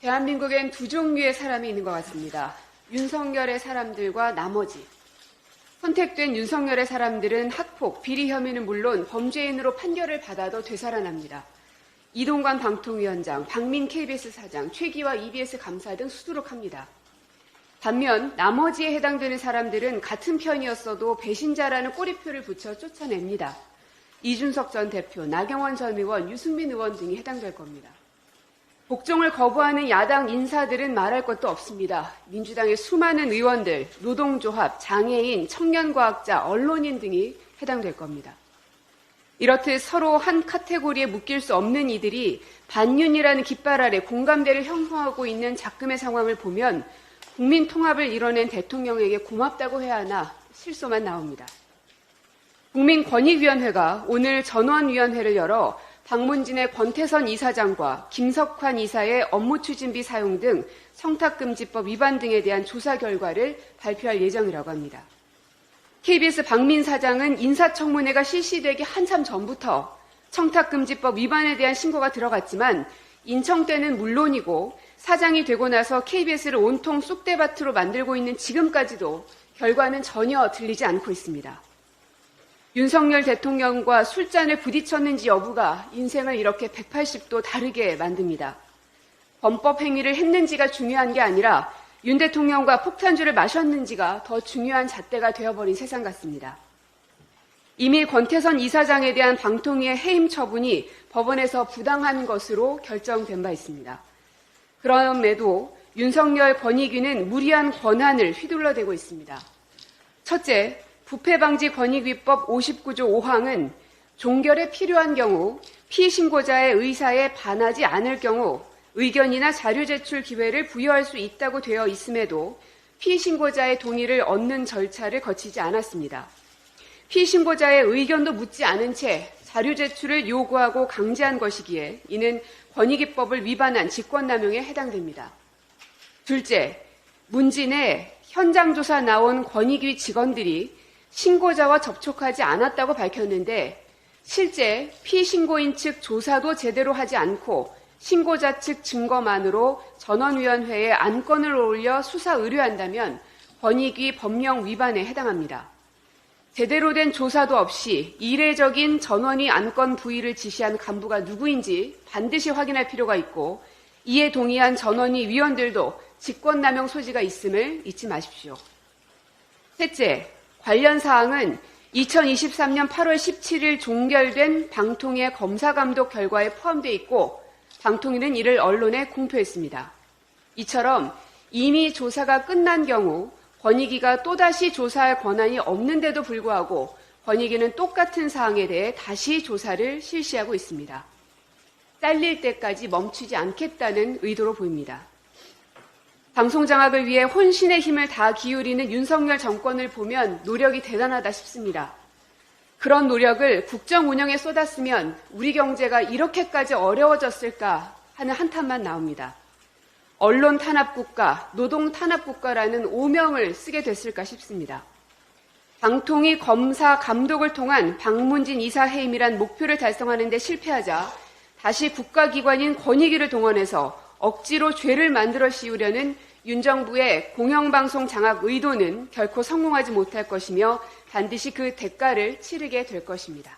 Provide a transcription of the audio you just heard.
대한민국엔 두 종류의 사람이 있는 것 같습니다. 윤석열의 사람들과 나머지. 선택된 윤석열의 사람들은 학폭, 비리 혐의는 물론 범죄인으로 판결을 받아도 되살아납니다. 이동관 방통위원장, 박민 KBS 사장, 최기화 EBS 감사 등 수두룩합니다. 반면 나머지에 해당되는 사람들은 같은 편이었어도 배신자라는 꼬리표를 붙여 쫓아냅니다. 이준석 전 대표, 나경원 전 의원, 유승민 의원 등이 해당될 겁니다. 복종을 거부하는 야당 인사들은 말할 것도 없습니다. 민주당의 수많은 의원들, 노동조합, 장애인, 청년과학자, 언론인 등이 해당될 겁니다. 이렇듯 서로 한 카테고리에 묶일 수 없는 이들이 반윤이라는 깃발 아래 공감대를 형성하고 있는 작금의 상황을 보면 국민 통합을 이뤄낸 대통령에게 고맙다고 해야 하나 실소만 나옵니다. 국민권익위원회가 오늘 전원위원회를 열어 박문진의 권태선 이사장과 김석환 이사의 업무 추진비 사용 등 청탁금지법 위반 등에 대한 조사 결과를 발표할 예정이라고 합니다. KBS 박민 사장은 인사청문회가 실시되기 한참 전부터 청탁금지법 위반에 대한 신고가 들어갔지만 인청 때는 물론이고 사장이 되고 나서 KBS를 온통 쑥대밭으로 만들고 있는 지금까지도 결과는 전혀 들리지 않고 있습니다. 윤석열 대통령과 술잔을 부딪혔는지 여부가 인생을 이렇게 180도 다르게 만듭니다. 범법 행위를 했는지가 중요한 게 아니라 윤 대통령과 폭탄주를 마셨는지가 더 중요한 잣대가 되어버린 세상 같습니다. 이미 권태선 이사장에 대한 방통위의 해임 처분이 법원에서 부당한 것으로 결정된 바 있습니다. 그럼에도 윤석열 권익위는 무리한 권한을 휘둘러대고 있습니다. 첫째, 부패방지권익위법 59조 5항은 종결에 필요한 경우 피신고자의 의사에 반하지 않을 경우 의견이나 자료 제출 기회를 부여할 수 있다고 되어 있음에도 피신고자의 동의를 얻는 절차를 거치지 않았습니다. 피신고자의 의견도 묻지 않은 채 자료 제출을 요구하고 강제한 것이기에 이는 권익위법을 위반한 직권남용에 해당됩니다. 둘째, 문진에 현장 조사 나온 권익위 직원들이 신고자와 접촉하지 않았다고 밝혔는데 실제 피신고인 측 조사도 제대로 하지 않고 신고자 측 증거만으로 전원위원회에 안건을 올려 수사 의뢰한다면 권익위 법령 위반에 해당합니다. 제대로 된 조사도 없이 이례적인 전원위 안건 부의를 지시한 간부가 누구인지 반드시 확인할 필요가 있고 이에 동의한 전원위 위원들도 직권남용 소지가 있음을 잊지 마십시오. 셋째, 관련 사항은 2023년 8월 17일 종결된 방통위의 검사감독 결과에 포함되어 있고 방통위는 이를 언론에 공표했습니다. 이처럼 이미 조사가 끝난 경우 권익위가 또다시 조사할 권한이 없는데도 불구하고 권익위는 똑같은 사항에 대해 다시 조사를 실시하고 있습니다. 잘릴 때까지 멈추지 않겠다는 의도로 보입니다. 방송 장악을 위해 혼신의 힘을 다 기울이는 윤석열 정권을 보면 노력이 대단하다 싶습니다. 그런 노력을 국정 운영에 쏟았으면 우리 경제가 이렇게까지 어려워졌을까 하는 한탄만 나옵니다. 언론 탄압국가, 노동 탄압국가라는 오명을 쓰게 됐을까 싶습니다. 방통위 검사 감독을 통한 박문진 이사 해임이란 목표를 달성하는 데 실패하자 다시 국가기관인 권익위를 동원해서 억지로 죄를 만들어 씌우려는 윤 정부의 공영방송 장악 의도는 결코 성공하지 못할 것이며 반드시 그 대가를 치르게 될 것입니다.